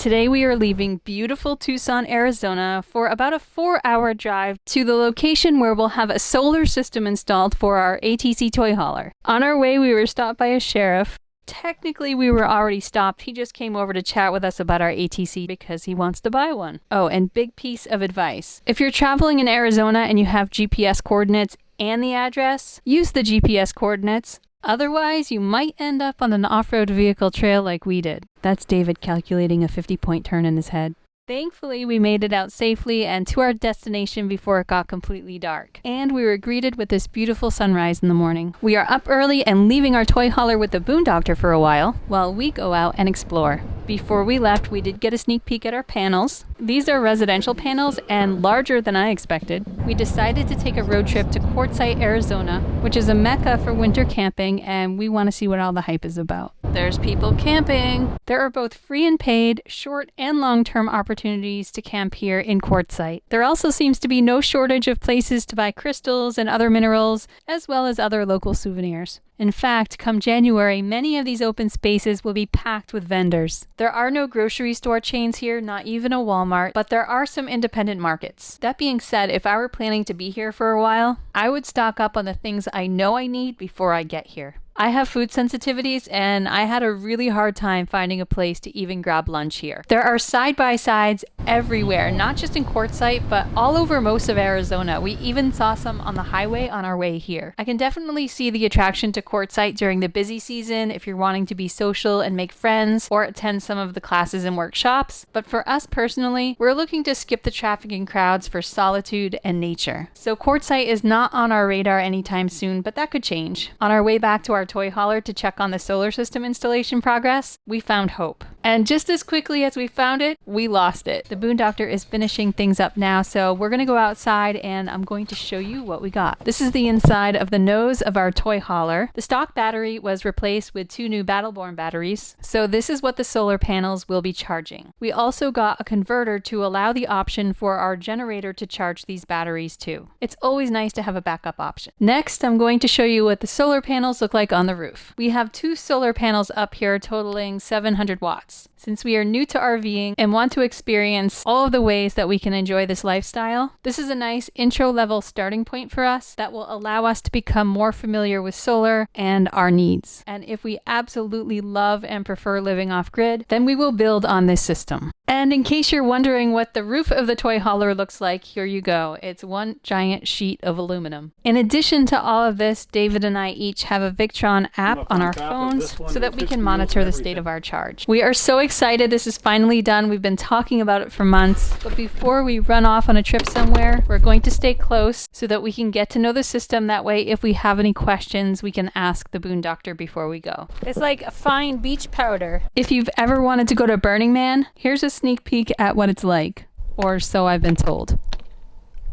Today we are leaving beautiful Tucson, Arizona for about a 4-hour drive to the location where we'll have a solar system installed for our ATC toy hauler. On our way we were stopped by a sheriff. Technically we were already stopped, he just came over to chat with us about our ATC because he wants to buy one. Oh, and big piece of advice. If you're traveling in Arizona and you have GPS coordinates and the address, use the GPS coordinates. Otherwise, you might end up on an off-road vehicle trail like we did. That's David calculating a 50-point turn in his head. Thankfully, we made it out safely and to our destination before it got completely dark. And we were greeted with this beautiful sunrise in the morning. We are up early and leaving our toy hauler with the Boondoctor for a while we go out and explore. Before we left, we did get a sneak peek at our panels. These are residential panels and larger than I expected. We decided to take a road trip to Quartzsite, Arizona, which is a mecca for winter camping, and we want to see what all the hype is about. There's people camping. There are both free and paid, short and long-term opportunities to camp here in Quartzsite. There also seems to be no shortage of places to buy crystals and other minerals, as well as other local souvenirs. In fact, come January, many of these open spaces will be packed with vendors. There are no grocery store chains here, not even a Walmart, but there are some independent markets. That being said, if I were planning to be here for a while, I would stock up on the things I know I need before I get here. I have food sensitivities and I had a really hard time finding a place to even grab lunch here. There are side-by-sides everywhere, not just in Quartzsite, but all over most of Arizona. We even saw some on the highway on our way here. I can definitely see the attraction to Quartzsite during the busy season if you're wanting to be social and make friends or attend some of the classes and workshops. But for us personally, we're looking to skip the traffic and crowds for solitude and nature. So Quartzsite is not on our radar anytime soon, but that could change. On our way back to our toy hauler to check on the solar system installation progress, we found hope. And just as quickly as we found it, we lost it. The Boondoctor is finishing things up now, so we're going to go outside and I'm going to show you what we got. This is the inside of the nose of our toy hauler. The stock battery was replaced with 2 new Battleborn batteries, so this is what the solar panels will be charging. We also got a converter to allow the option for our generator to charge these batteries too. It's always nice to have a backup option. Next, I'm going to show you what the solar panels look like on the roof. We have 2 solar panels up here totaling 700 watts. Since we are new to RVing and want to experience all of the ways that we can enjoy this lifestyle, this is a nice intro level starting point for us that will allow us to become more familiar with solar and our needs. And if we absolutely love and prefer living off grid, then we will build on this system. And in case you're wondering what the roof of the toy hauler looks like, here you go. It's one giant sheet of aluminum. In addition to all of this, David and I each have a Victron app on our phones so that we can monitor the state of our charge. We are so excited this is finally done. We've been talking about it for months. But before we run off on a trip somewhere, we're going to stay close so that we can get to know the system. That way, if we have any questions, we can ask the Boondoctor before we go. It's like a fine beach powder. If you've ever wanted to go to Burning Man, here's a sneak peek at what it's like, or so I've been told.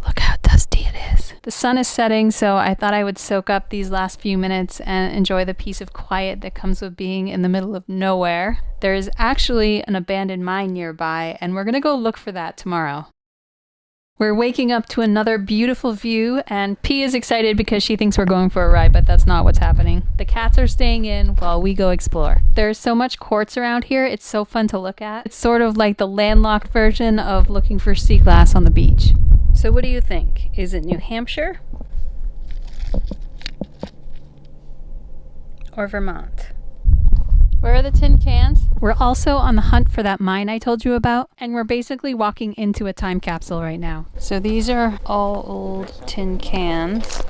Look how dusty it is. The sun is setting, so I thought I would soak up these last few minutes and enjoy the peace of quiet that comes with being in the middle of nowhere. There is actually an abandoned mine nearby, and we're gonna go look for that tomorrow. We're waking up to another beautiful view, and P is excited because she thinks we're going for a ride, but that's not what's happening. The cats are staying in while we go explore. There's so much quartz around here, it's so fun to look at. It's sort of like the landlocked version of looking for sea glass on the beach. So what do you think? Is it New Hampshire? Or Vermont? Where are the tin cans? We're also on the hunt for that mine I told you about, and we're basically walking into a time capsule right now. So these are all old tin cans.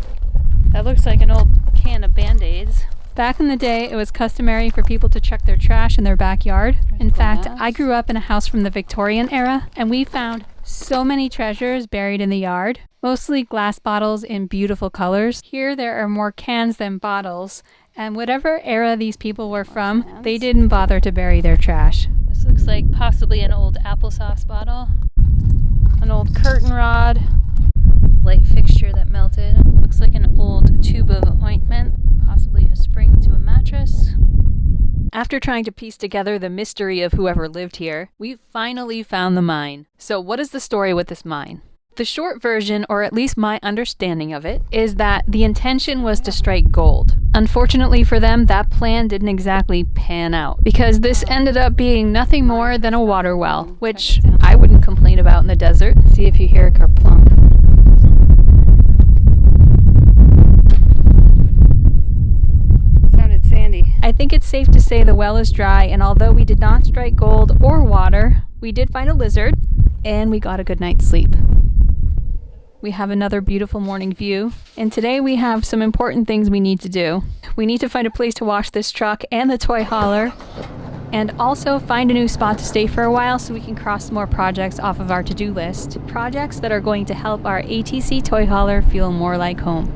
That looks like an old can of Band-Aids. Back in the day, it was customary for people to chuck their trash in their backyard. In fact, I grew up in a house from the Victorian era, and we found so many treasures buried in the yard, mostly glass bottles in beautiful colors. Here there are more cans than bottles, and whatever era these people were from, they didn't bother to bury their trash. This looks like possibly an old applesauce bottle, an old curtain rod, light fixture that melted. Looks like an old tube of ointment, possibly a spring to a mattress. After trying to piece together the mystery of whoever lived here, we finally found the mine. So what is the story with this mine? The short version, or at least my understanding of it, is that the intention was to strike gold. Unfortunately for them, that plan didn't exactly pan out, because this ended up being nothing more than a water well, which I wouldn't complain about in the desert. See if you hear a kerplunk. Sounded sandy. I think it's safe to say the well is dry, and although we did not strike gold or water, we did find a lizard, and we got a good night's sleep. We have another beautiful morning view, and today we have some important things we need to do. We need to find a place to wash this truck and the toy hauler, and also find a new spot to stay for a while so we can cross more projects off of our to-do list. Projects that are going to help our ATC toy hauler feel more like home.